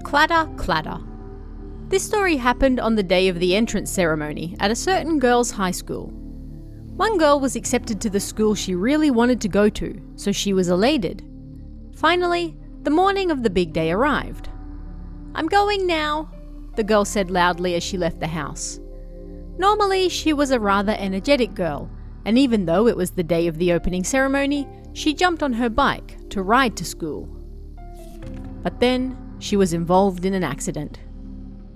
Clatter, clatter. This story happened on the day of the entrance ceremony at a certain girls' high school. One girl was accepted to the school she really wanted to go to, so she was elated. Finally, the morning of the big day arrived. "I'm going now," the girl said loudly as she left the house. Normally, she was a rather energetic girl, and even though it was the day of the opening ceremony, she jumped on her bike to ride to school. But then, she was involved in an accident.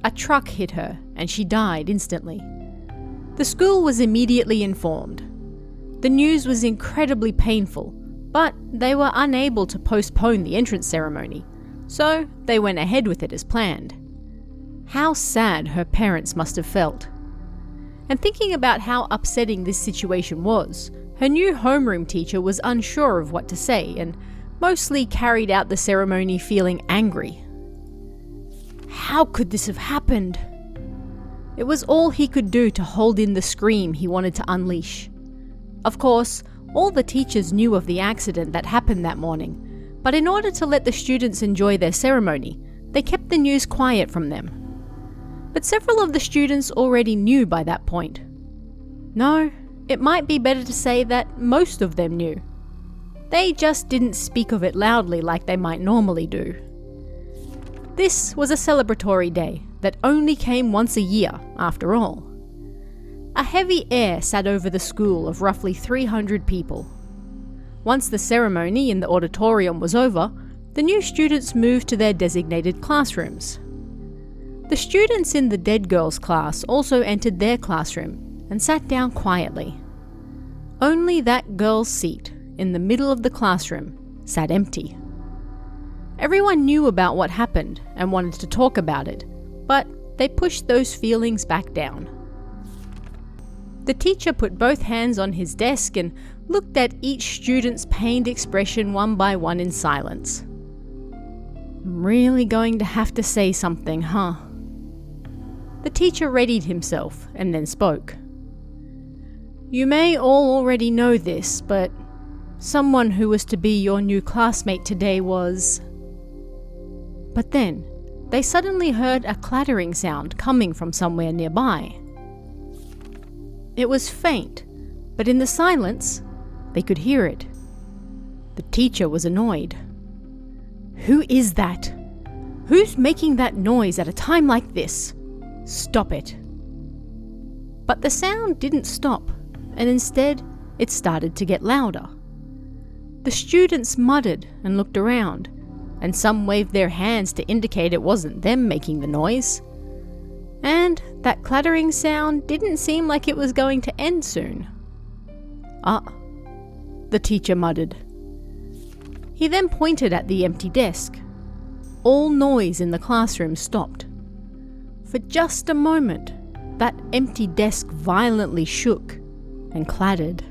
A truck hit her, and she died instantly. The school was immediately informed. The news was incredibly painful, but they were unable to postpone the entrance ceremony, so they went ahead with it as planned. How sad her parents must have felt. And thinking about how upsetting this situation was, her new homeroom teacher was unsure of what to say and mostly carried out the ceremony feeling angry. How could this have happened? It was all he could do to hold in the scream he wanted to unleash. Of course, all the teachers knew of the accident that happened that morning, but in order to let the students enjoy their ceremony, they kept the news quiet from them. But several of the students already knew by that point. No, it might be better to say that most of them knew. They just didn't speak of it loudly like they might normally do. This was a celebratory day that only came once a year, after all. A heavy air sat over the school of roughly 300 people. Once the ceremony in the auditorium was over, the new students moved to their designated classrooms. The students in the dead girls class also entered their classroom and sat down quietly. Only that girl's seat, in the middle of the classroom, sat empty. Everyone knew about what happened and wanted to talk about it, but they pushed those feelings back down. The teacher put both hands on his desk and looked at each student's pained expression one by one in silence. "I'm really going to have to say something, huh?" The teacher readied himself and then spoke. "You may all already know this, but someone who was to be your new classmate today was..." But then, they suddenly heard a clattering sound coming from somewhere nearby. It was faint, but in the silence, they could hear it. The teacher was annoyed. "Who is that? Who's making that noise at a time like this? Stop it." But the sound didn't stop, and instead, it started to get louder. The students muttered and looked around, and some waved their hands to indicate it wasn't them making the noise. And that clattering sound didn't seem like it was going to end soon. The teacher muttered. He then pointed at the empty desk. All noise in the classroom stopped. For just a moment, that empty desk violently shook and clattered.